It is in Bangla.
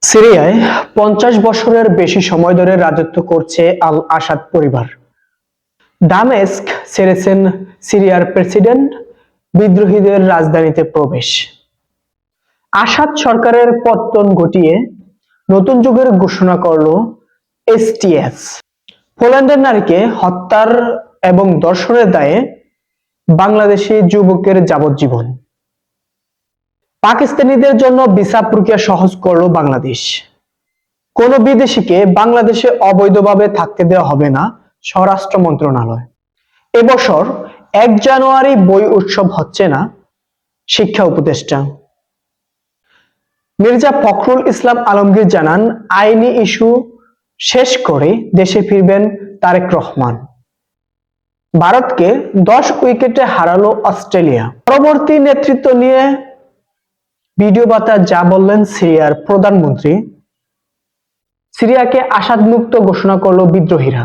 সিরিয়ায় ৫০ বছরের বেশি সময় ধরে রাজত্ব করছে আল আসাদ পরিবার। দামেস্ক ছেড়েছেন সিরিয়ার প্রেসিডেন্ট, বিদ্রোহীদের রাজধানীতে প্রবেশ। আসাদ সরকারের পতন ঘটিয়ে নতুন যুগের ঘোষণা করল এসটিএস। পোল্যান্ডের নারীকে হত্যার এবং ধর্ষণের দায়ে বাংলাদেশি যুবকের যাবজ্জীবন। পাকিস্তানিদের জন্য ভিসা প্রক্রিয়া সহজ করল বাংলাদেশ। কোন বিদেশিকে বাংলাদেশে অবৈধভাবে থাকতে দেওয়া হবে না, স্বরাষ্ট্র মন্ত্রণালয়। এবছর ১ জানুয়ারি বই উৎসব হচ্ছে না, শিক্ষা উপদেষ্টা মির্জা ফখরুল ইসলাম আলমগীর জানান, আইনি ইস্যু শেষ করে দেশে ফিরবেন তারেক রহমান। ভারতকে ১০ উইকেটে হারালো অস্ট্রেলিয়া। পরবর্তী নেতৃত্ব নিয়ে ভিডিও বার্তায় যা বললেন সিরিয়ার প্রধানমন্ত্রী, সিরিয়াকে আসাদ মুক্ত ঘোষণা করল বিদ্রোহীরা।